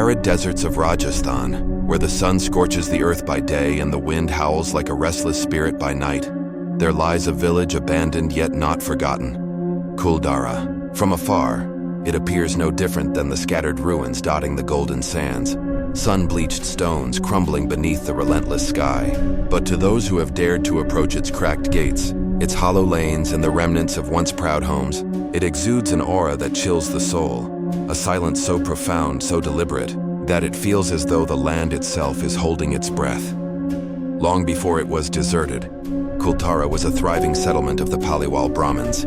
arid deserts of Rajasthan, where the sun scorches the earth by day and the wind howls like a restless spirit by night, there lies a village abandoned yet not forgotten. Kuldhara. From afar, it appears no different than the scattered ruins dotting the golden sands, sun-bleached stones crumbling beneath the relentless sky. But to those who have dared to approach its cracked gates, its hollow lanes and the remnants of once proud homes, it exudes an aura that chills the soul, a silence so profound, so deliberate, that it feels as though the land itself is holding its breath. Long before it was deserted, Kuldhara was a thriving settlement of the Paliwal Brahmins,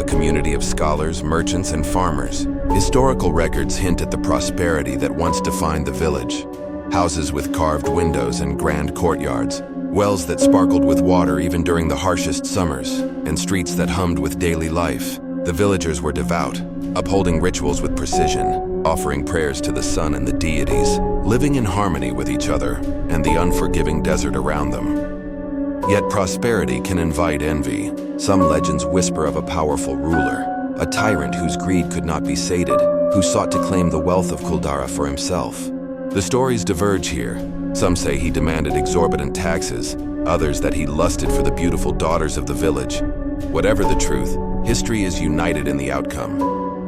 a community of scholars, merchants, and farmers. Historical records hint at the prosperity that once defined the village. Houses with carved windows and grand courtyards, wells that sparkled with water even during the harshest summers, and streets that hummed with daily life. The villagers were devout, upholding rituals with precision, offering prayers to the sun and the deities, living in harmony with each other and the unforgiving desert around them. Yet prosperity can invite envy. Some legends whisper of a powerful ruler, a tyrant whose greed could not be sated, who sought to claim the wealth of Kuldhara for himself. The stories diverge here. Some say he demanded exorbitant taxes, others that he lusted for the beautiful daughters of the village. Whatever the truth, history is united in the outcome.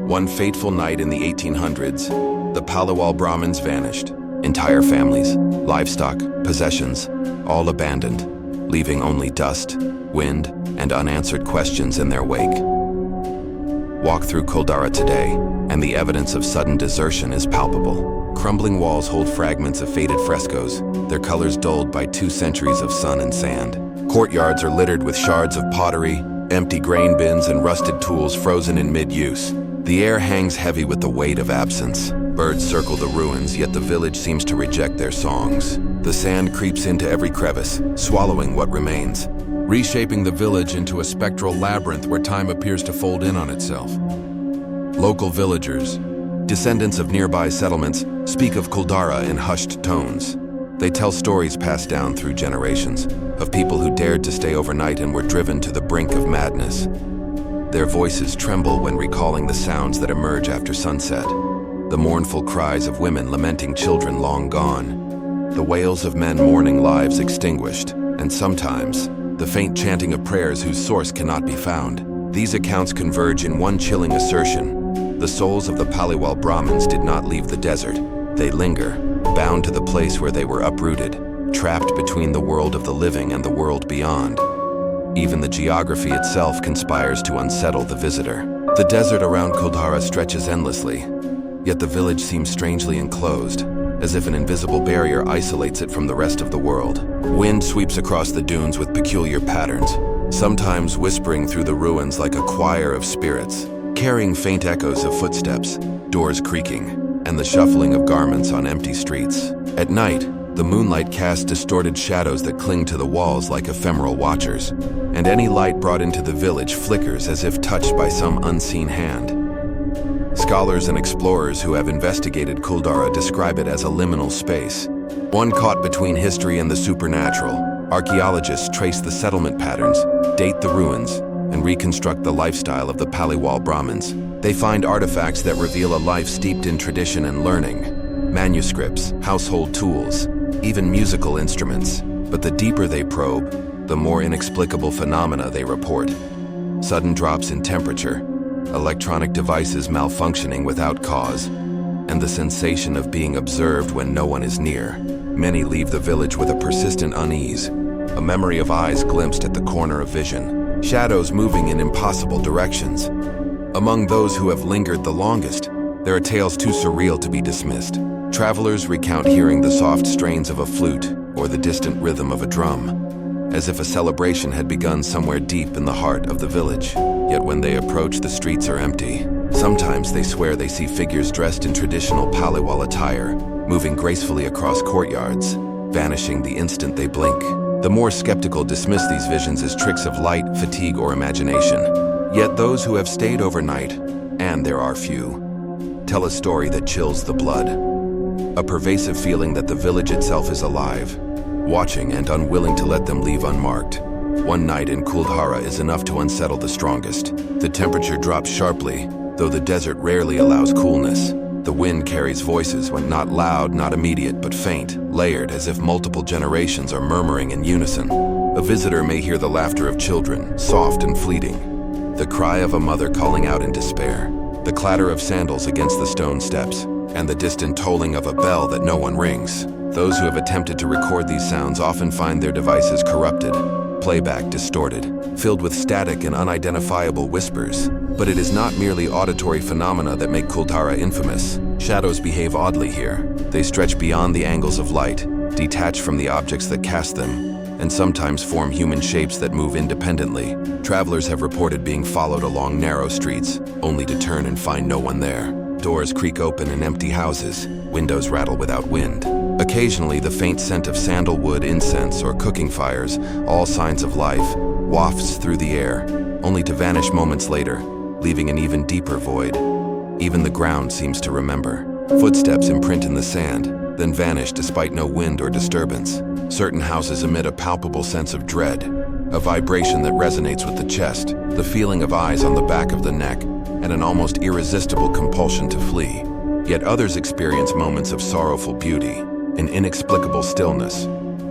One fateful night in the 1800s, the Paliwal Brahmins vanished. Entire families, livestock, possessions, all abandoned, leaving only dust, wind, and unanswered questions in their wake. Walk through Kuldhara today, and the evidence of sudden desertion is palpable. Crumbling walls hold fragments of faded frescoes, their colors dulled by 2 centuries of sun and sand. Courtyards are littered with shards of pottery, empty grain bins, and rusted tools frozen in mid-use. The air hangs heavy with the weight of absence. Birds circle the ruins, yet the village seems to reject their songs. The sand creeps into every crevice, swallowing what remains, reshaping the village into a spectral labyrinth where time appears to fold in on itself. Local villagers, descendants of nearby settlements, speak of Kuldhara in hushed tones. They tell stories passed down through generations, of people who dared to stay overnight and were driven to the brink of madness. Their voices tremble when recalling the sounds that emerge after sunset, the mournful cries of women lamenting children long gone, the wails of men mourning lives extinguished, and sometimes, the faint chanting of prayers whose source cannot be found. These accounts converge in one chilling assertion: the souls of the Paliwal Brahmins did not leave the desert. They linger, bound to the place where they were uprooted, trapped between the world of the living and the world beyond. Even the geography itself conspires to unsettle the visitor. The desert around Kuldhara stretches endlessly, yet the village seems strangely enclosed, as if an invisible barrier isolates it from the rest of the world. Wind sweeps across the dunes with peculiar patterns, sometimes whispering through the ruins like a choir of spirits, carrying faint echoes of footsteps, doors creaking, and the shuffling of garments on empty streets. At night, the moonlight casts distorted shadows that cling to the walls like ephemeral watchers, and any light brought into the village flickers as if touched by some unseen hand. Scholars and explorers who have investigated Kuldhara describe it as a liminal space, one caught between history and the supernatural. Archaeologists trace the settlement patterns, date the ruins, and reconstruct the lifestyle of the Paliwal Brahmins. They find artifacts that reveal a life steeped in tradition and learning, manuscripts, household tools, even musical instruments. But the deeper they probe, the more inexplicable phenomena they report. Sudden drops in temperature, electronic devices malfunctioning without cause, and the sensation of being observed when no one is near. Many leave the village with a persistent unease, a memory of eyes glimpsed at the corner of vision, shadows moving in impossible directions. Among those who have lingered the longest, there are tales too surreal to be dismissed. Travelers recount hearing the soft strains of a flute or the distant rhythm of a drum, as if a celebration had begun somewhere deep in the heart of the village. Yet when they approach, the streets are empty. Sometimes they swear they see figures dressed in traditional Paliwal attire, moving gracefully across courtyards, vanishing the instant they blink. The more skeptical dismiss these visions as tricks of light, fatigue, or imagination. Yet those who have stayed overnight, and there are few, tell a story that chills the blood. A pervasive feeling that the village itself is alive, watching and unwilling to let them leave unmarked. One night in Kuldhara is enough to unsettle the strongest. The temperature drops sharply, though the desert rarely allows coolness. The wind carries voices when not loud, not immediate, but faint, layered as if multiple generations are murmuring in unison. A visitor may hear the laughter of children, soft and fleeting, the cry of a mother calling out in despair, the clatter of sandals against the stone steps, and the distant tolling of a bell that no one rings. Those who have attempted to record these sounds often find their devices corrupted, playback distorted, filled with static and unidentifiable whispers. But it is not merely auditory phenomena that make Kuldhara infamous. Shadows behave oddly here. They stretch beyond the angles of light, detach from the objects that cast them, and sometimes form human shapes that move independently. Travelers have reported being followed along narrow streets, only to turn and find no one there. Doors creak open in empty houses, windows rattle without wind. Occasionally, the faint scent of sandalwood, incense, or cooking fires, all signs of life, wafts through the air, only to vanish moments later, leaving an even deeper void. Even the ground seems to remember. Footsteps imprint in the sand, then vanish despite no wind or disturbance. Certain houses emit a palpable sense of dread, a vibration that resonates with the chest, the feeling of eyes on the back of the neck, and an almost irresistible compulsion to flee. Yet others experience moments of sorrowful beauty, an inexplicable stillness,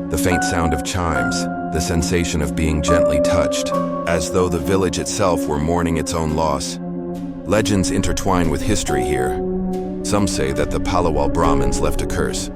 the faint sound of chimes, the sensation of being gently touched, as though the village itself were mourning its own loss. Legends intertwine with history here. Some say that the Paliwal Brahmins left a curse.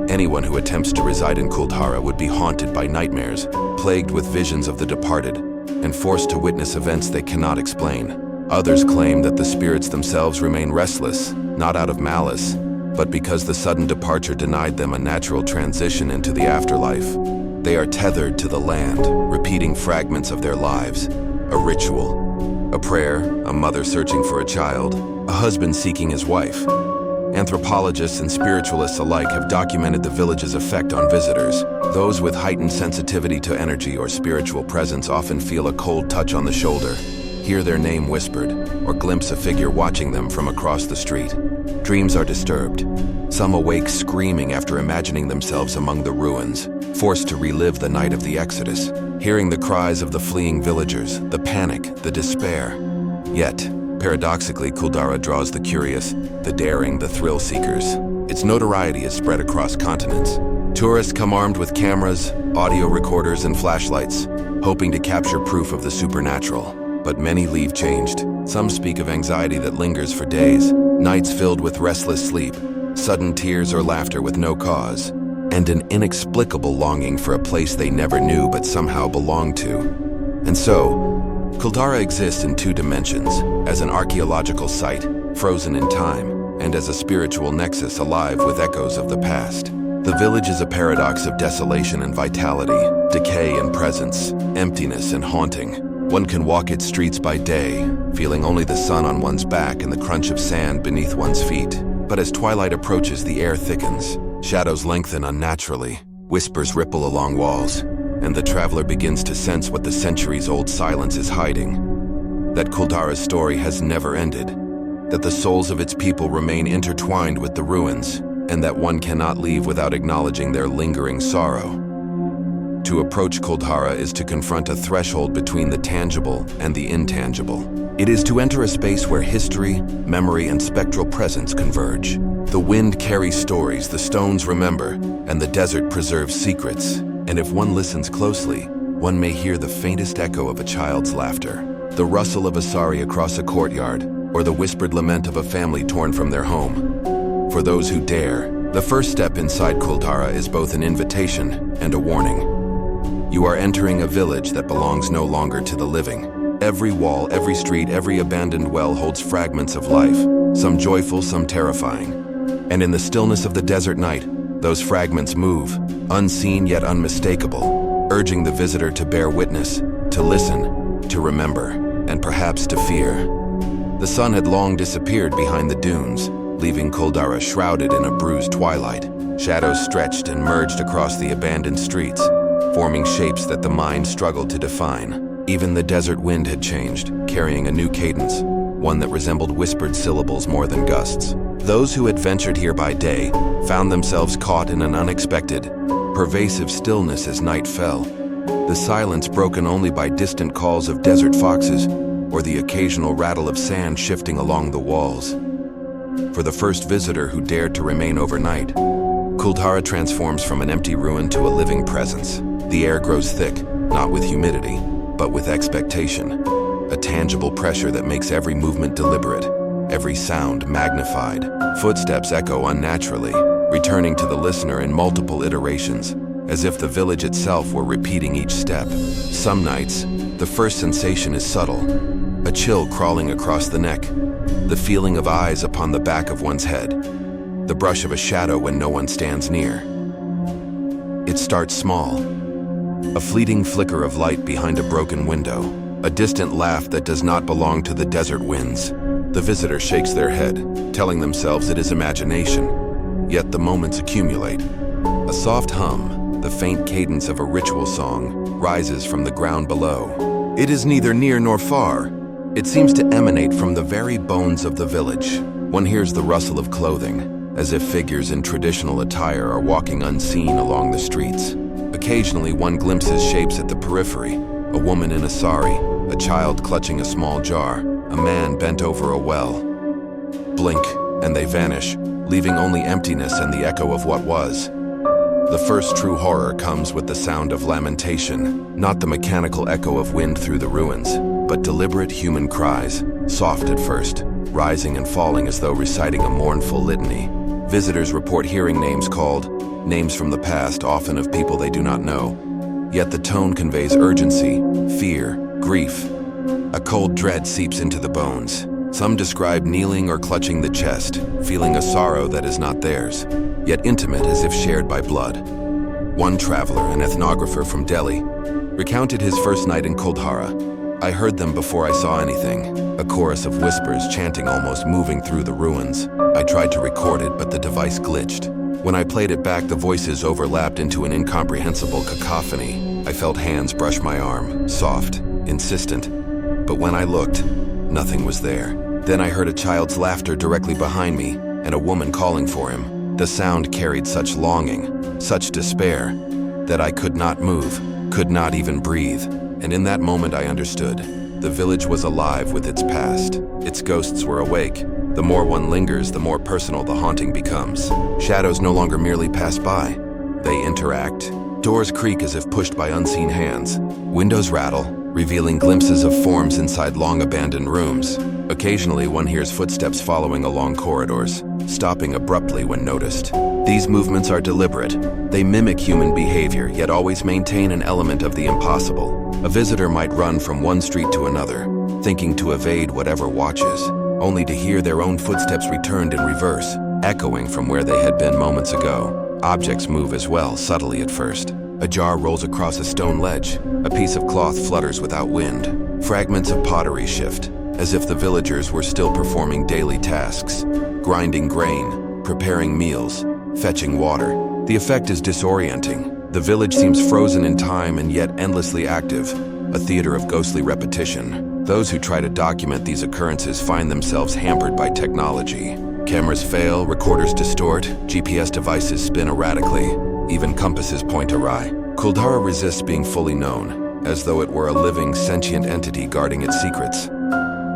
Anyone who attempts to reside in Kuldhara would be haunted by nightmares, plagued with visions of the departed, and forced to witness events they cannot explain. Others claim that the spirits themselves remain restless, not out of malice, but because the sudden departure denied them a natural transition into the afterlife. They are tethered to the land, repeating fragments of their lives, a ritual, a prayer, a mother searching for a child, a husband seeking his wife. Anthropologists and spiritualists alike have documented the village's effect on visitors. Those with heightened sensitivity to energy or spiritual presence often feel a cold touch on the shoulder, hear their name whispered, or glimpse a figure watching them from across the street. Dreams are disturbed. Some awake screaming after imagining themselves among the ruins, forced to relive the night of the Exodus, hearing the cries of the fleeing villagers, the panic, the despair. Yet, paradoxically, Kuldhara draws the curious, the daring, the thrill-seekers. Its notoriety is spread across continents. Tourists come armed with cameras, audio recorders, and flashlights, hoping to capture proof of the supernatural. But many leave changed. Some speak of anxiety that lingers for days, nights filled with restless sleep, sudden tears or laughter with no cause, and an inexplicable longing for a place they never knew but somehow belonged to. And so, Kuldhara exists in two dimensions, as an archaeological site, frozen in time, and as a spiritual nexus alive with echoes of the past. The village is a paradox of desolation and vitality, decay and presence, emptiness and haunting. One can walk its streets by day, feeling only the sun on one's back and the crunch of sand beneath one's feet. But as twilight approaches, the air thickens, shadows lengthen unnaturally, whispers ripple along walls, and the traveler begins to sense what the centuries-old silence is hiding. That Kuldhara's story has never ended, that the souls of its people remain intertwined with the ruins, and that one cannot leave without acknowledging their lingering sorrow. To approach Kuldhara is to confront a threshold between the tangible and the intangible. It is to enter a space where history, memory, and spectral presence converge. The wind carries stories, the stones remember, and the desert preserves secrets. And if one listens closely, one may hear the faintest echo of a child's laughter, the rustle of a sari across a courtyard, or the whispered lament of a family torn from their home. For those who dare, the first step inside Kuldhara is both an invitation and a warning. You are entering a village that belongs no longer to the living. Every wall, every street, every abandoned well holds fragments of life, some joyful, some terrifying. And in the stillness of the desert night, those fragments move, unseen yet unmistakable, urging the visitor to bear witness, to listen, to remember, and perhaps to fear. The sun had long disappeared behind the dunes, leaving Kuldhara shrouded in a bruised twilight. Shadows stretched and merged across the abandoned streets, forming shapes that the mind struggled to define. Even the desert wind had changed, carrying a new cadence, one that resembled whispered syllables more than gusts. Those who had ventured here by day found themselves caught in an unexpected, pervasive stillness as night fell, the silence broken only by distant calls of desert foxes or the occasional rattle of sand shifting along the walls. for the first visitor who dared to remain overnight. Kuldhara transforms from an empty ruin to a living presence. The air grows thick, not with humidity, but with expectation. A tangible pressure that makes every movement deliberate, every sound magnified. Footsteps echo unnaturally, returning to the listener in multiple iterations, as if the village itself were repeating each step. Some nights, the first sensation is subtle, a chill crawling across the neck, the feeling of eyes upon the back of one's head, the brush of a shadow when no one stands near. It starts small, a fleeting flicker of light behind a broken window, a distant laugh that does not belong to the desert winds. The visitor shakes their head, telling themselves it is imagination, yet the moments accumulate. A soft hum, the faint cadence of a ritual song, rises from the ground below. It is neither near nor far. It seems to emanate from the very bones of the village. One hears the rustle of clothing, as if figures in traditional attire are walking unseen along the streets. Occasionally, one glimpses shapes at the periphery, a woman in a sari, a child clutching a small jar, a man bent over a well. Blink, and they vanish, leaving only emptiness and the echo of what was. The first true horror comes with the sound of lamentation, not the mechanical echo of wind through the ruins, but deliberate human cries, soft at first, rising and falling as though reciting a mournful litany. Visitors report hearing names called, names from the past, often of people they do not know. Yet the tone conveys urgency, fear, grief. A cold dread seeps into the bones. Some describe kneeling or clutching the chest, feeling a sorrow that is not theirs, yet intimate as if shared by blood. One traveler, an ethnographer from Delhi, recounted his first night in Kuldhara. I heard them before I saw anything, a chorus of whispers chanting, almost moving through the ruins. I tried to record it, but the device glitched. When I played it back, the voices overlapped into an incomprehensible cacophony. I felt hands brush my arm, soft, insistent. But when I looked, nothing was there. Then I heard a child's laughter directly behind me, and a woman calling for him. The sound carried such longing, such despair, that I could not move, could not even breathe. And in that moment I understood. The village was alive with its past. Its ghosts were awake. The more one lingers, the more personal the haunting becomes. Shadows no longer merely pass by. They interact. Doors creak as if pushed by unseen hands. Windows rattle, revealing glimpses of forms inside long-abandoned rooms. Occasionally, one hears footsteps following along corridors, stopping abruptly when noticed. These movements are deliberate. They mimic human behavior, yet always maintain an element of the impossible. A visitor might run from one street to another, thinking to evade whatever watches, only to hear their own footsteps returned in reverse, echoing from where they had been moments ago. Objects move as well, subtly at first. A jar rolls across a stone ledge. A piece of cloth flutters without wind. Fragments of pottery shift, as if the villagers were still performing daily tasks, grinding grain, preparing meals, fetching water. The effect is disorienting. The village seems frozen in time and yet endlessly active, a theater of ghostly repetition. Those who try to document these occurrences find themselves hampered by technology. Cameras fail, recorders distort, GPS devices spin erratically, even compasses point awry. Kuldhara resists being fully known, as though it were a living, sentient entity guarding its secrets.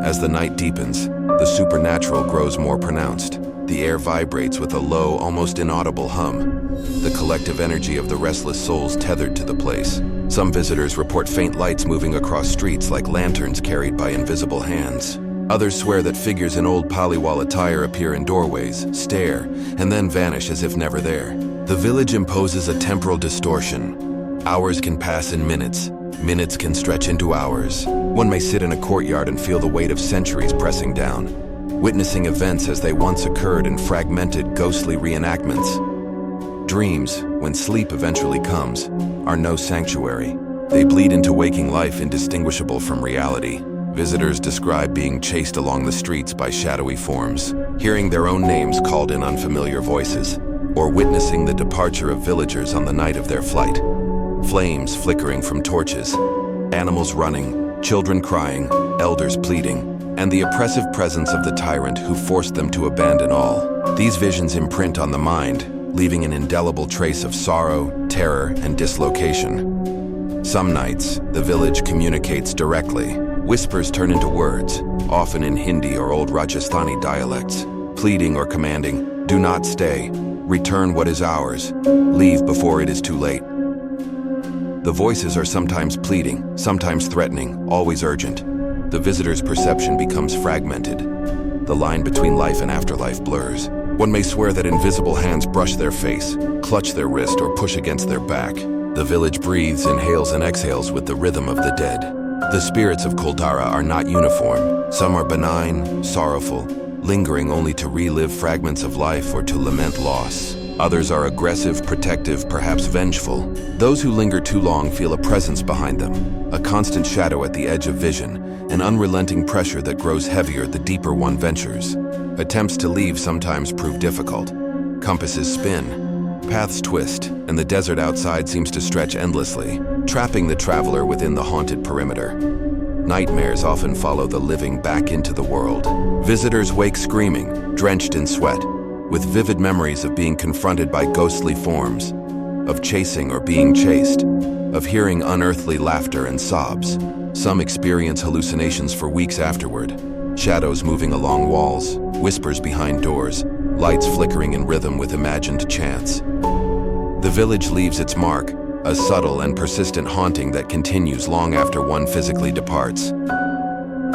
As the night deepens, the supernatural grows more pronounced. The air vibrates with a low, almost inaudible hum, the collective energy of the restless souls tethered to the place. Some visitors report faint lights moving across streets like lanterns carried by invisible hands. Others swear that figures in old Paliwal attire appear in doorways, stare, and then vanish as if never there. The village imposes a temporal distortion. Hours can pass in minutes. Minutes can stretch into hours. One may sit in a courtyard and feel the weight of centuries pressing down, witnessing events as they once occurred in fragmented, ghostly reenactments. Dreams, when sleep eventually comes, are no sanctuary. They bleed into waking life indistinguishable from reality. Visitors describe being chased along the streets by shadowy forms, hearing their own names called in unfamiliar voices, or witnessing the departure of villagers on the night of their flight. Flames flickering from torches, animals running, children crying, elders pleading, and the oppressive presence of the tyrant who forced them to abandon all. These visions imprint on the mind, leaving an indelible trace of sorrow, terror, and dislocation. Some nights, the village communicates directly. Whispers turn into words, often in Hindi or old Rajasthani dialects. pleading or commanding, "Do not stay. Return what is ours. Leave before it is too late." The voices are sometimes pleading, sometimes threatening, always urgent. The visitor's perception becomes fragmented. The line between life and afterlife blurs. One may swear that invisible hands brush their face, clutch their wrist, or push against their back. The village breathes, inhales, and exhales with the rhythm of the dead. The spirits of Kuldhara are not uniform. Some are benign, sorrowful, lingering only to relive fragments of life or to lament loss. Others are aggressive, protective, perhaps vengeful. Those who linger too long feel a presence behind them, a constant shadow at the edge of vision, an unrelenting pressure that grows heavier the deeper one ventures. Attempts to leave sometimes prove difficult. Compasses spin, paths twist, and the desert outside seems to stretch endlessly, trapping the traveler within the haunted perimeter. Nightmares often follow the living back into the world. Visitors wake screaming, drenched in sweat, with vivid memories of being confronted by ghostly forms, of chasing or being chased, of hearing unearthly laughter and sobs. Some experience hallucinations for weeks afterward, shadows moving along walls, whispers behind doors, lights flickering in rhythm with imagined chants. The village leaves its mark, a subtle and persistent haunting that continues long after one physically departs.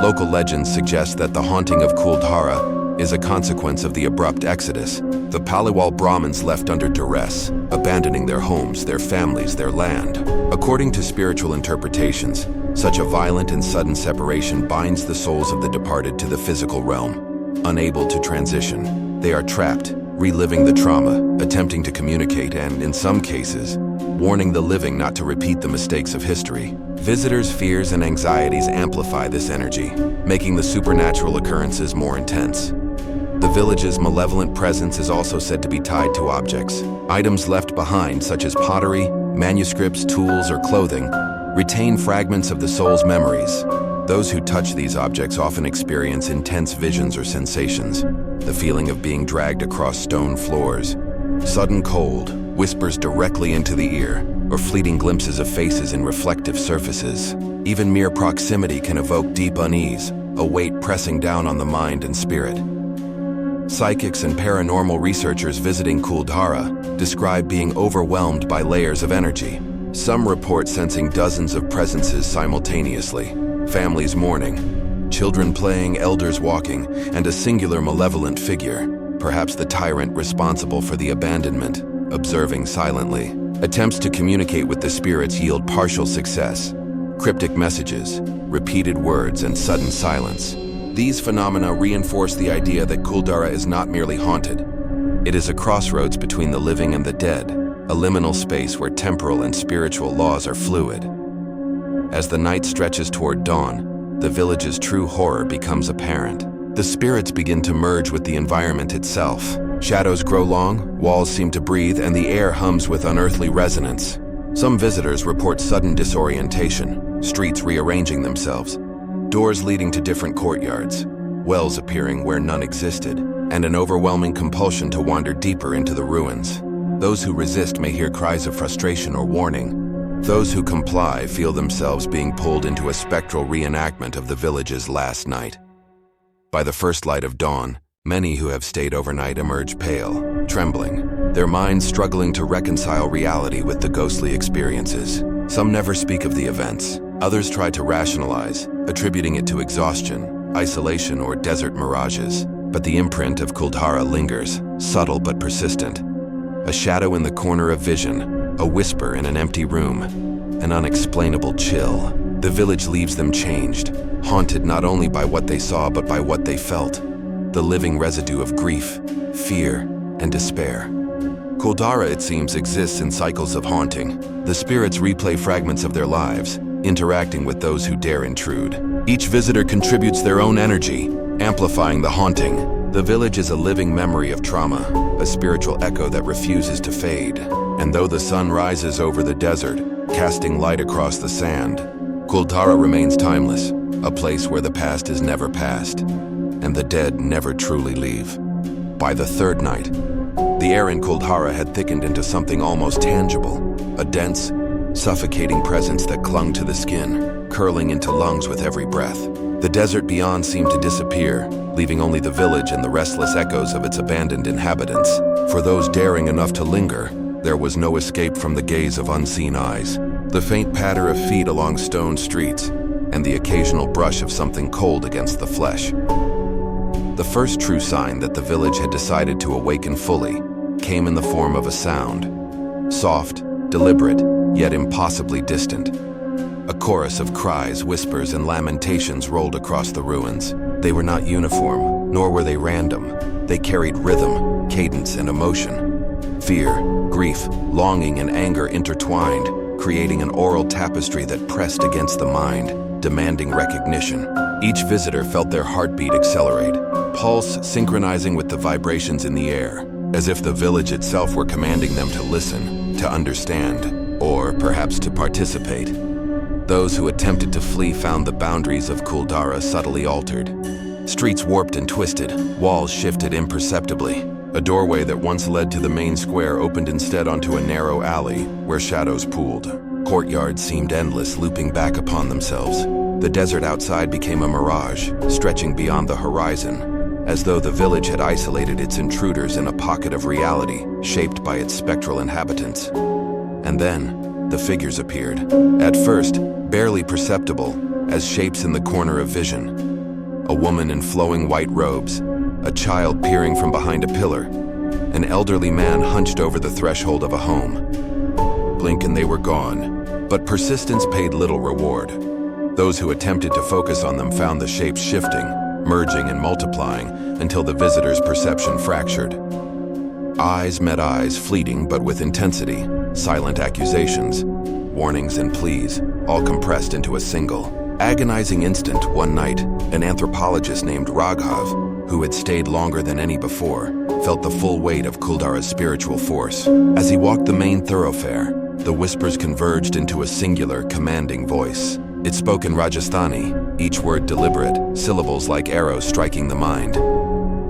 Local legends suggest that the haunting of Kuldhara is a consequence of the abrupt exodus. The Paliwal Brahmins left under duress, abandoning their homes, their families, their land. According to spiritual interpretations, such a violent and sudden separation binds the souls of the departed to the physical realm. Unable to transition, they are trapped, reliving the trauma, attempting to communicate and, in some cases, warning the living not to repeat the mistakes of history. Visitors' fears and anxieties amplify this energy, making the supernatural occurrences more intense. The village's malevolent presence is also said to be tied to objects. Items left behind, such as pottery, manuscripts, tools, or clothing, retain fragments of the soul's memories. Those who touch these objects often experience intense visions or sensations, the feeling of being dragged across stone floors, sudden cold, whispers directly into the ear, or fleeting glimpses of faces in reflective surfaces. Even mere proximity can evoke deep unease, a weight pressing down on the mind and spirit. Psychics and paranormal researchers visiting Kuldhara describe being overwhelmed by layers of energy. Some report sensing dozens of presences simultaneously, families mourning, children playing, elders walking, and a singular malevolent figure, perhaps the tyrant responsible for the abandonment, observing silently. Attempts to communicate with the spirits yield partial success. Cryptic messages, repeated words, and sudden silence. These phenomena reinforce the idea that Kuldhara is not merely haunted. It is a crossroads between the living and the dead, a liminal space where temporal and spiritual laws are fluid. As the night stretches toward dawn, the village's true horror becomes apparent. The spirits begin to merge with the environment itself. Shadows grow long, walls seem to breathe, and the air hums with unearthly resonance. Some visitors report sudden disorientation, streets rearranging themselves, doors leading to different courtyards, wells appearing where none existed, and an overwhelming compulsion to wander deeper into the ruins. Those who resist may hear cries of frustration or warning. Those who comply feel themselves being pulled into a spectral reenactment of the village's last night. By the first light of dawn, many who have stayed overnight emerge pale, trembling, their minds struggling to reconcile reality with the ghostly experiences. Some never speak of the events. Others try to rationalize, attributing it to exhaustion, isolation, or desert mirages. But the imprint of Kuldhara lingers, subtle but persistent. A shadow in the corner of vision, a whisper in an empty room, an unexplainable chill. The village leaves them changed, haunted not only by what they saw but by what they felt. The living residue of grief, fear, and despair. Kuldhara, it seems, exists in cycles of haunting. The spirits replay fragments of their lives, interacting with those who dare intrude. Each visitor contributes their own energy, amplifying the haunting. The village is a living memory of trauma, a spiritual echo that refuses to fade. And though the sun rises over the desert, casting light across the sand, Kuldhara remains timeless, a place where the past is never past, and the dead never truly leave. By the third night, the air in Kuldhara had thickened into something almost tangible, a dense, suffocating presence that clung to the skin, curling into lungs with every breath. The desert beyond seemed to disappear, leaving only the village and the restless echoes of its abandoned inhabitants. For those daring enough to linger, there was no escape from the gaze of unseen eyes. The faint patter of feet along stone streets, and the occasional brush of something cold against the flesh. The first true sign that the village had decided to awaken fully came in the form of a sound. Soft, deliberate, yet impossibly distant. A chorus of cries, whispers, and lamentations rolled across the ruins. They were not uniform, nor were they random. They carried rhythm, cadence, and emotion. Fear, grief, longing, and anger intertwined, creating an oral tapestry that pressed against the mind, demanding recognition. Each visitor felt their heartbeat accelerate, pulse synchronizing with the vibrations in the air, as if the village itself were commanding them to listen, to understand, or perhaps to participate. Those who attempted to flee found the boundaries of Kuldhara subtly altered. Streets warped and twisted, walls shifted imperceptibly. A doorway that once led to the main square opened instead onto a narrow alley where shadows pooled. Courtyards seemed endless, looping back upon themselves. The desert outside became a mirage, stretching beyond the horizon, as though the village had isolated its intruders in a pocket of reality shaped by its spectral inhabitants. And then, the figures appeared. At first, barely perceptible, as shapes in the corner of vision. A woman in flowing white robes, a child peering from behind a pillar, an elderly man hunched over the threshold of a home. Blink and they were gone, but persistence paid little reward. Those who attempted to focus on them found the shapes shifting, merging and multiplying until the visitor's perception fractured. Eyes met eyes, fleeting but with intensity, silent accusations, warnings and pleas, all compressed into a single, agonizing instant. One night, an anthropologist named Raghav, who had stayed longer than any before, felt the full weight of Kuldhara's spiritual force. As he walked the main thoroughfare, the whispers converged into a singular, commanding voice. It spoke in Rajasthani, each word deliberate, syllables like arrows striking the mind.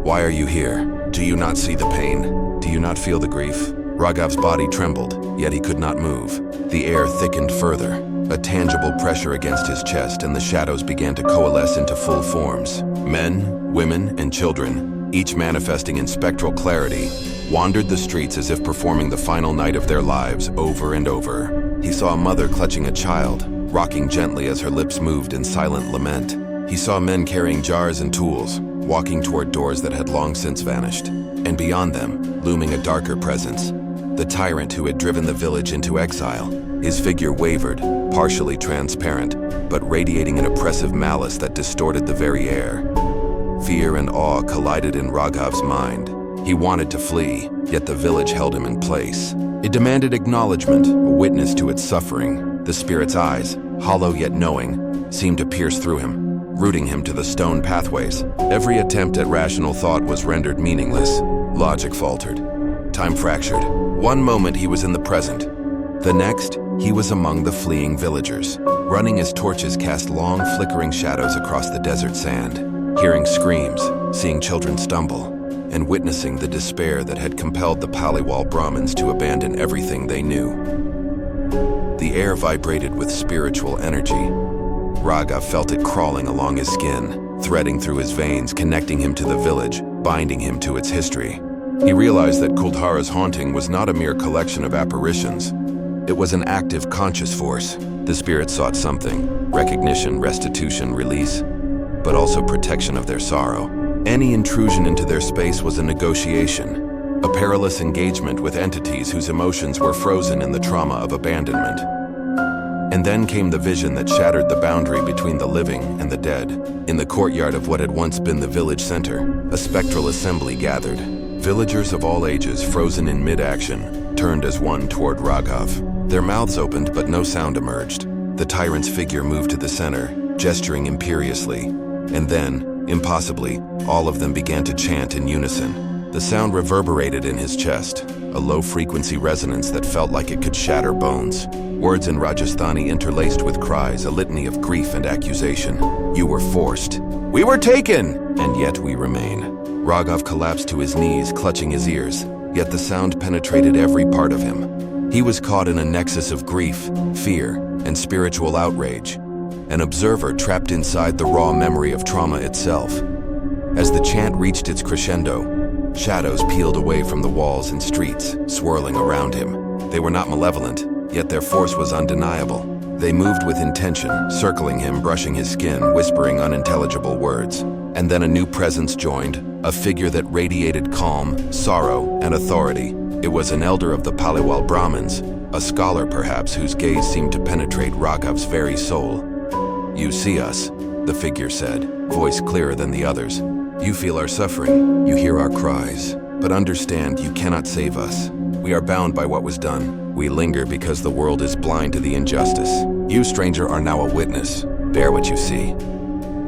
Why are you here? Do you not see the pain? Do you not feel the grief? Raghav's body trembled, yet he could not move. The air thickened further, a tangible pressure against his chest, and the shadows began to coalesce into full forms. Men, women, and children, each manifesting in spectral clarity, wandered the streets as if performing the final night of their lives over and over. He saw a mother clutching a child, rocking gently as her lips moved in silent lament. He saw men carrying jars and tools, walking toward doors that had long since vanished. And beyond them, looming a darker presence, the tyrant who had driven the village into exile. His figure wavered, partially transparent, but radiating an oppressive malice that distorted the very air. Fear and awe collided in Raghav's mind. He wanted to flee, yet the village held him in place. It demanded acknowledgement, a witness to its suffering. The spirit's eyes, hollow yet knowing, seemed to pierce through him, rooting him to the stone pathways. Every attempt at rational thought was rendered meaningless. Logic faltered. Time fractured. One moment he was in the present. The next, he was among the fleeing villagers, running as torches cast long, flickering shadows across the desert sand, hearing screams, seeing children stumble, and witnessing the despair that had compelled the Paliwal Brahmins to abandon everything they knew. The air vibrated with spiritual energy. Raghav felt it crawling along his skin, threading through his veins, connecting him to the village, binding him to its history. He realized that Kuldhara's haunting was not a mere collection of apparitions. It was an active, conscious force. The spirit sought something: recognition, restitution, release, but also protection of their sorrow. Any intrusion into their space was a negotiation, a perilous engagement with entities whose emotions were frozen in the trauma of abandonment. And then came the vision that shattered the boundary between the living and the dead. In the courtyard of what had once been the village center, a spectral assembly gathered. Villagers of all ages, frozen in mid-action, turned as one toward Raghav. Their mouths opened, but no sound emerged. The tyrant's figure moved to the center, gesturing imperiously. And then, impossibly, all of them began to chant in unison. The sound reverberated in his chest, a low-frequency resonance that felt like it could shatter bones. Words in Rajasthani interlaced with cries, a litany of grief and accusation. You were forced. We were taken! And yet we remain. Raghav collapsed to his knees, clutching his ears, yet the sound penetrated every part of him. He was caught in a nexus of grief, fear, and spiritual outrage, an observer trapped inside the raw memory of trauma itself. As the chant reached its crescendo, shadows peeled away from the walls and streets, swirling around him. They were not malevolent, yet their force was undeniable. They moved with intention, circling him, brushing his skin, whispering unintelligible words. And then a new presence joined, a figure that radiated calm, sorrow, and authority. It was an elder of the Paliwal Brahmins, a scholar perhaps whose gaze seemed to penetrate Raghav's very soul. "You see us," the figure said, voice clearer than the others. "You feel our suffering, you hear our cries, but understand you cannot save us. We are bound by what was done. We linger because the world is blind to the injustice. You, stranger, are now a witness. Bear what you see."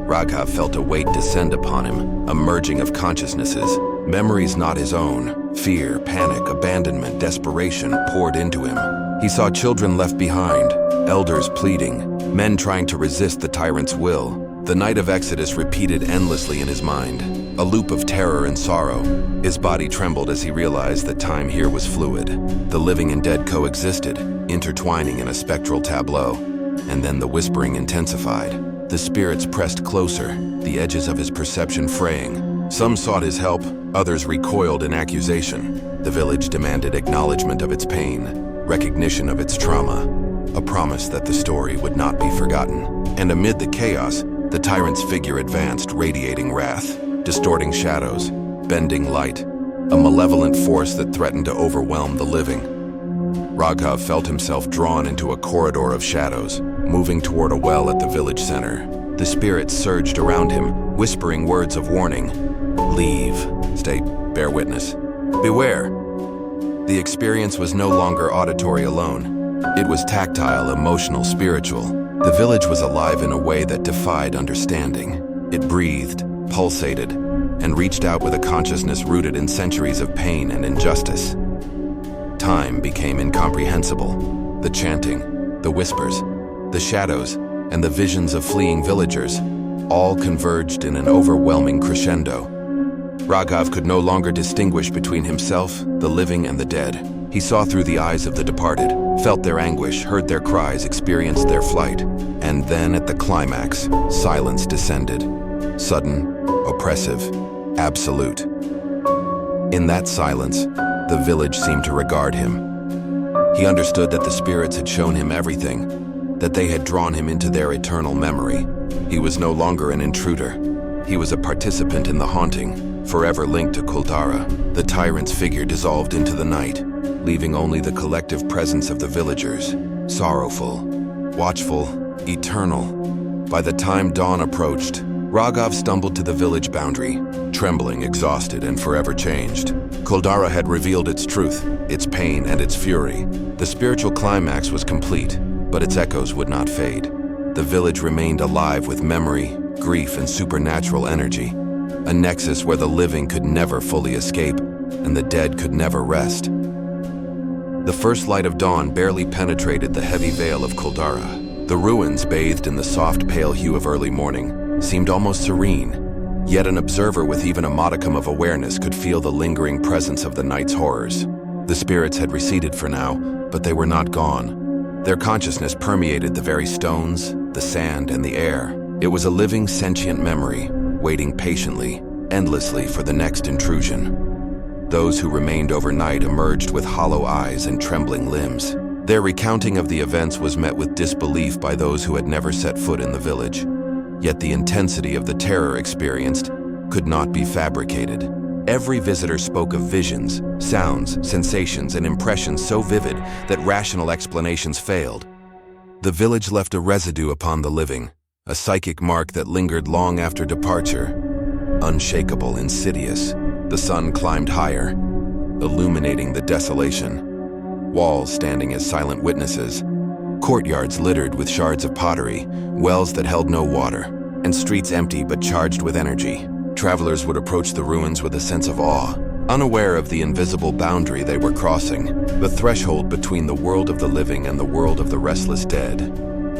Raghav felt a weight descend upon him, a merging of consciousnesses, memories not his own. Fear, panic, abandonment, desperation poured into him. He saw children left behind, elders pleading, men trying to resist the tyrant's will. The night of Exodus repeated endlessly in his mind, a loop of terror and sorrow. His body trembled as he realized that time here was fluid. The living and dead coexisted, intertwining in a spectral tableau. And then the whispering intensified. The spirits pressed closer, the edges of his perception fraying. Some sought his help, others recoiled in accusation. The village demanded acknowledgement of its pain, recognition of its trauma, a promise that the story would not be forgotten. And amid the chaos, the tyrant's figure advanced, radiating wrath, distorting shadows, bending light, a malevolent force that threatened to overwhelm the living. Raghav felt himself drawn into a corridor of shadows, moving toward a well at the village center. The spirits surged around him, whispering words of warning. "Leave. Stay. Bear witness. Beware." The experience was no longer auditory alone. It was tactile, emotional, spiritual. The village was alive in a way that defied understanding. It breathed, pulsated, and reached out with a consciousness rooted in centuries of pain and injustice. Time became incomprehensible. The chanting, the whispers, the shadows, and the visions of fleeing villagers all converged in an overwhelming crescendo. Raghav could no longer distinguish between himself, the living, and the dead. He saw through the eyes of the departed, felt their anguish, heard their cries, experienced their flight. And then at the climax, silence descended. Sudden, oppressive, absolute. In that silence, the village seemed to regard him. He understood that the spirits had shown him everything, that they had drawn him into their eternal memory. He was no longer an intruder. He was a participant in the haunting, forever linked to Kuldhara. The tyrant's figure dissolved into the night, leaving only the collective presence of the villagers, sorrowful, watchful, eternal. By the time dawn approached, Raghav stumbled to the village boundary, trembling, exhausted, and forever changed. Kuldhara had revealed its truth, its pain, and its fury. The spiritual climax was complete, but its echoes would not fade. The village remained alive with memory, grief, and supernatural energy, a nexus where the living could never fully escape and the dead could never rest. The first light of dawn barely penetrated the heavy veil of Kuldhara. The ruins, bathed in the soft, pale hue of early morning, seemed almost serene. Yet an observer with even a modicum of awareness could feel the lingering presence of the night's horrors. The spirits had receded for now, but they were not gone. Their consciousness permeated the very stones, the sand, and the air. It was a living, sentient memory, waiting patiently, endlessly for the next intrusion. Those who remained overnight emerged with hollow eyes and trembling limbs. Their recounting of the events was met with disbelief by those who had never set foot in the village. Yet the intensity of the terror experienced could not be fabricated. Every visitor spoke of visions, sounds, sensations, and impressions so vivid that rational explanations failed. The village left a residue upon the living, a psychic mark that lingered long after departure. Unshakable, insidious, the sun climbed higher, illuminating the desolation. Walls standing as silent witnesses, courtyards littered with shards of pottery, wells that held no water, and streets empty but charged with energy. Travelers would approach the ruins with a sense of awe, unaware of the invisible boundary they were crossing, the threshold between the world of the living and the world of the restless dead.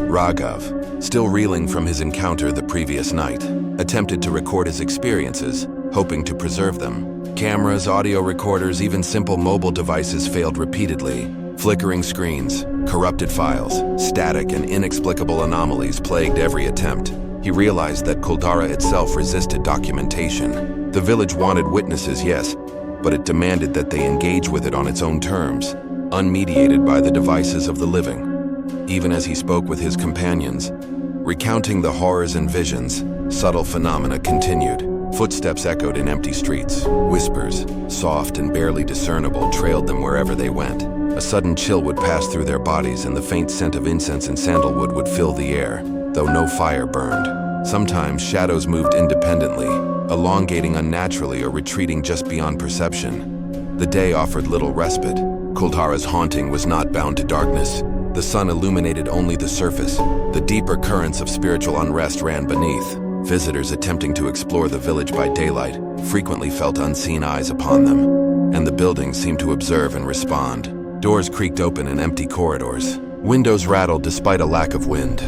Raghav, still reeling from his encounter the previous night, attempted to record his experiences, hoping to preserve them. Cameras, audio recorders, even simple mobile devices failed repeatedly. Flickering screens, corrupted files, static and inexplicable anomalies plagued every attempt. He realized that Kuldhara itself resisted documentation. The village wanted witnesses, yes, but it demanded that they engage with it on its own terms, unmediated by the devices of the living. Even as he spoke with his companions, recounting the horrors and visions, subtle phenomena continued. Footsteps echoed in empty streets. Whispers, soft and barely discernible, trailed them wherever they went. A sudden chill would pass through their bodies, and the faint scent of incense and sandalwood would fill the air, though no fire burned. Sometimes shadows moved independently, elongating unnaturally or retreating just beyond perception. The day offered little respite. Kuldhara's haunting was not bound to darkness. The sun illuminated only the surface. The deeper currents of spiritual unrest ran beneath. Visitors attempting to explore the village by daylight frequently felt unseen eyes upon them, and the buildings seemed to observe and respond. Doors creaked open in empty corridors. Windows rattled despite a lack of wind.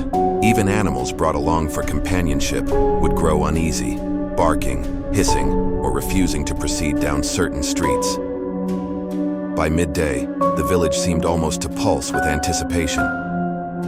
Even animals brought along for companionship would grow uneasy, barking, hissing, or refusing to proceed down certain streets. By midday, the village seemed almost to pulse with anticipation.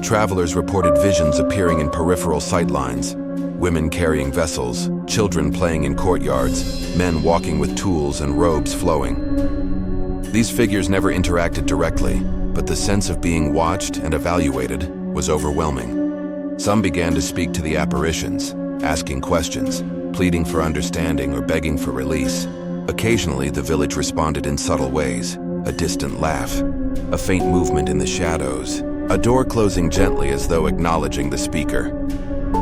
Travelers reported visions appearing in peripheral sightlines, women carrying vessels, children playing in courtyards, men walking with tools and robes flowing. These figures never interacted directly, but the sense of being watched and evaluated was overwhelming. Some began to speak to the apparitions, asking questions, pleading for understanding or begging for release. Occasionally, the village responded in subtle ways, a distant laugh, a faint movement in the shadows, a door closing gently as though acknowledging the speaker.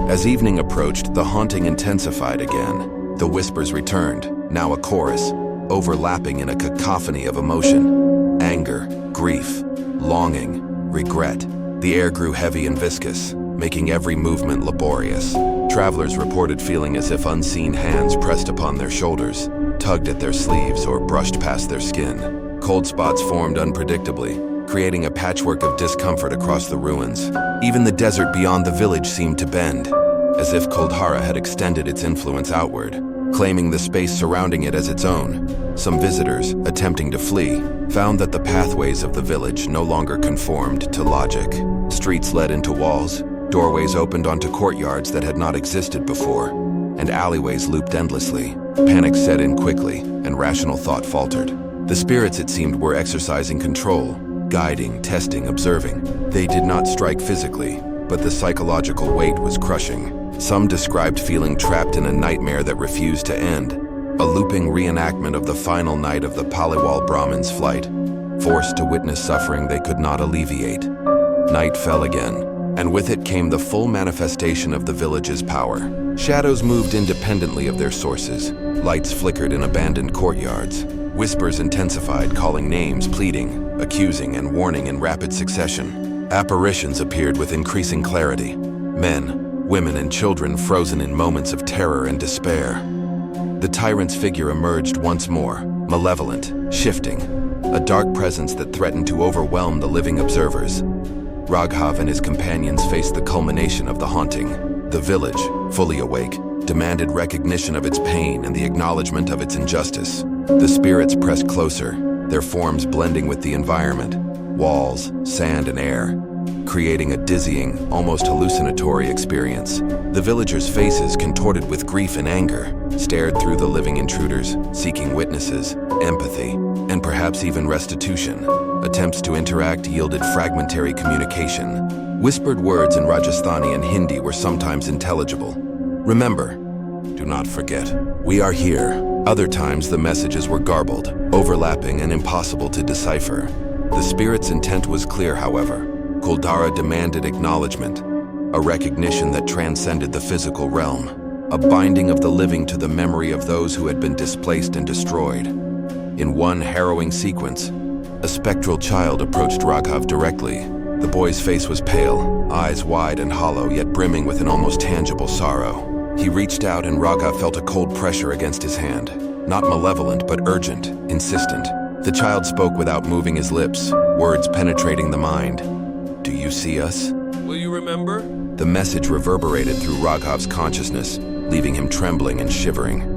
As evening approached, the haunting intensified again. The whispers returned, now a chorus, overlapping in a cacophony of emotion. Anger, grief, longing, regret. The air grew heavy and viscous, making every movement laborious. Travelers reported feeling as if unseen hands pressed upon their shoulders, tugged at their sleeves, or brushed past their skin. Cold spots formed unpredictably, creating a patchwork of discomfort across the ruins. Even the desert beyond the village seemed to bend, as if Kuldhara had extended its influence outward, claiming the space surrounding it as its own. Some visitors, attempting to flee, found that the pathways of the village no longer conformed to logic. Streets led into walls, doorways opened onto courtyards that had not existed before, and alleyways looped endlessly. Panic set in quickly, and rational thought faltered. The spirits, it seemed, were exercising control, guiding, testing, observing. They did not strike physically, but the psychological weight was crushing. Some described feeling trapped in a nightmare that refused to end, a looping reenactment of the final night of the Paliwal Brahmins' flight, forced to witness suffering they could not alleviate. Night fell again, and with it came the full manifestation of the village's power. Shadows moved independently of their sources. Lights flickered in abandoned courtyards. Whispers intensified, calling names, pleading, accusing, and warning in rapid succession. Apparitions appeared with increasing clarity. Men, women, and children frozen in moments of terror and despair. The tyrant's figure emerged once more, malevolent, shifting, a dark presence that threatened to overwhelm the living observers. Raghav and his companions faced the culmination of the haunting. The village, fully awake, demanded recognition of its pain and the acknowledgement of its injustice. The spirits pressed closer, their forms blending with the environment, walls, sand, and air, creating a dizzying, almost hallucinatory experience. The villagers' faces, contorted with grief and anger, stared through the living intruders, seeking witnesses, empathy, and perhaps even restitution. Attempts to interact yielded fragmentary communication. Whispered words in Rajasthani and Hindi were sometimes intelligible. Remember, do not forget, we are here. Other times the messages were garbled, overlapping, and impossible to decipher. The spirit's intent was clear, however. Kuldhara demanded acknowledgement, a recognition that transcended the physical realm, a binding of the living to the memory of those who had been displaced and destroyed. In one harrowing sequence, a spectral child approached Raghav directly. The boy's face was pale, eyes wide and hollow, yet brimming with an almost tangible sorrow. He reached out and Raghav felt a cold pressure against his hand. Not malevolent, but urgent, insistent. The child spoke without moving his lips, words penetrating the mind. Do you see us? Will you remember? The message reverberated through Raghav's consciousness, leaving him trembling and shivering.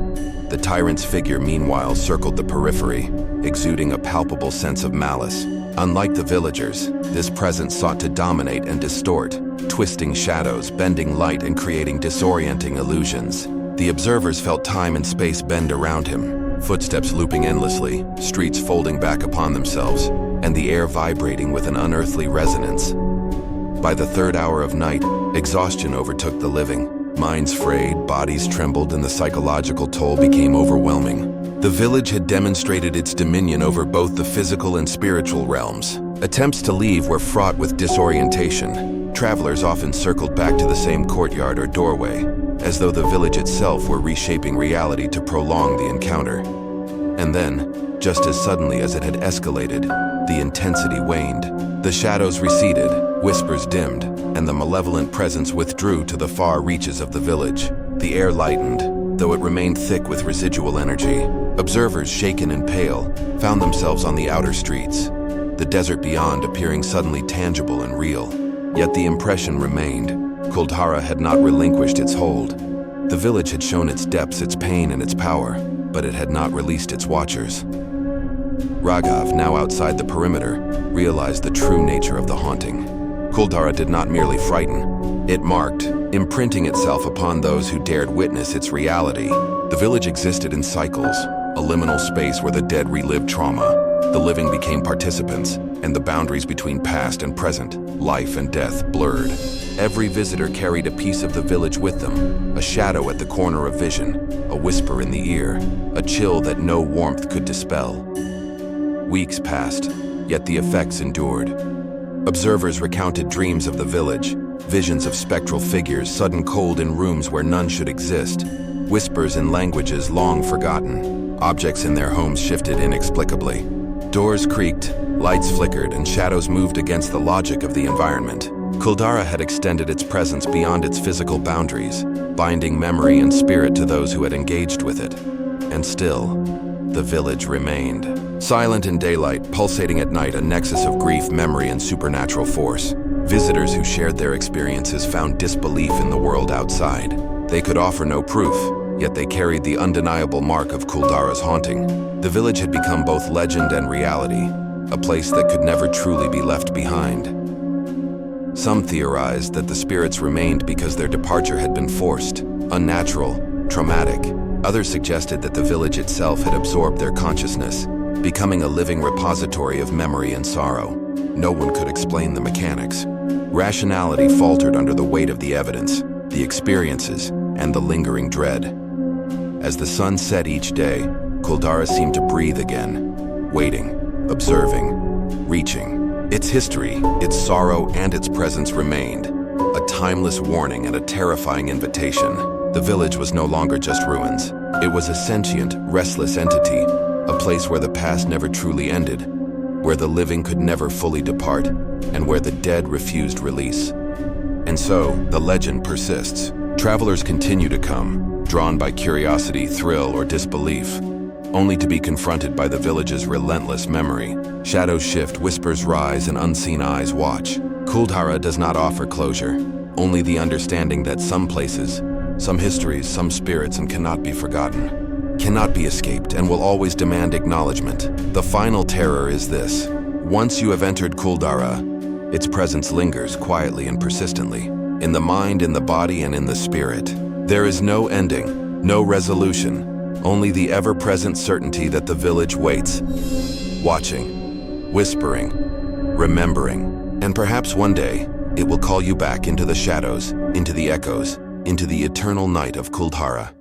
The tyrant's figure, meanwhile, circled the periphery, exuding a palpable sense of malice. Unlike the villagers, this presence sought to dominate and distort, twisting shadows, bending light, and creating disorienting illusions. The observers felt time and space bend around him, footsteps looping endlessly, streets folding back upon themselves, and the air vibrating with an unearthly resonance. By the third hour of night, exhaustion overtook the living. Minds frayed, bodies trembled, and the psychological toll became overwhelming. The village had demonstrated its dominion over both the physical and spiritual realms. Attempts to leave were fraught with disorientation. Travelers often circled back to the same courtyard or doorway, as though the village itself were reshaping reality to prolong the encounter. And then, just as suddenly as it had escalated, the intensity waned. The shadows receded, whispers dimmed, and the malevolent presence withdrew to the far reaches of the village. The air lightened, though it remained thick with residual energy. Observers, shaken and pale, found themselves on the outer streets, the desert beyond appearing suddenly tangible and real. Yet the impression remained. Kuldhara had not relinquished its hold. The village had shown its depths, its pain, and its power, but it had not released its watchers. Raghav, now outside the perimeter, realized the true nature of the haunting. Kuldhara did not merely frighten, it marked, imprinting itself upon those who dared witness its reality. The village existed in cycles, a liminal space where the dead relived trauma, the living became participants, and the boundaries between past and present, life and death, blurred. Every visitor carried a piece of the village with them, a shadow at the corner of vision, a whisper in the ear, a chill that no warmth could dispel. Weeks passed, yet the effects endured. Observers recounted dreams of the village, visions of spectral figures, sudden cold in rooms where none should exist, whispers in languages long forgotten. Objects in their homes shifted inexplicably. Doors creaked, lights flickered, and shadows moved against the logic of the environment. Kuldhara had extended its presence beyond its physical boundaries, binding memory and spirit to those who had engaged with it. And still, the village remained. Silent in daylight, pulsating at night, a nexus of grief, memory, and supernatural force. Visitors who shared their experiences found disbelief in the world outside. They could offer no proof, yet they carried the undeniable mark of Kuldhara's haunting. The village had become both legend and reality, a place that could never truly be left behind. Some theorized that the spirits remained because their departure had been forced, unnatural, traumatic. Others suggested that the village itself had absorbed their consciousness, becoming a living repository of memory and sorrow. No one could explain the mechanics. Rationality faltered under the weight of the evidence, the experiences, and the lingering dread. As the sun set each day, Kuldhara seemed to breathe again, waiting, observing, reaching. Its history, its sorrow, and its presence remained, a timeless warning and a terrifying invitation. The village was no longer just ruins. It was a sentient, restless entity, a place where the past never truly ended, where the living could never fully depart, and where the dead refused release. And so, the legend persists. Travelers continue to come, drawn by curiosity, thrill, or disbelief, only to be confronted by the village's relentless memory. Shadows shift, whispers rise, and unseen eyes watch. Kuldhara does not offer closure, only the understanding that some places, some histories, some spirits, and cannot be forgotten, cannot be escaped, and will always demand acknowledgement. The final terror is this. Once you have entered Kuldhara, its presence lingers quietly and persistently, in the mind, in the body, and in the spirit. There is no ending, no resolution, only the ever-present certainty that the village waits, watching, whispering, remembering, and perhaps one day, it will call you back into the shadows, into the echoes, into the eternal night of Kuldhara.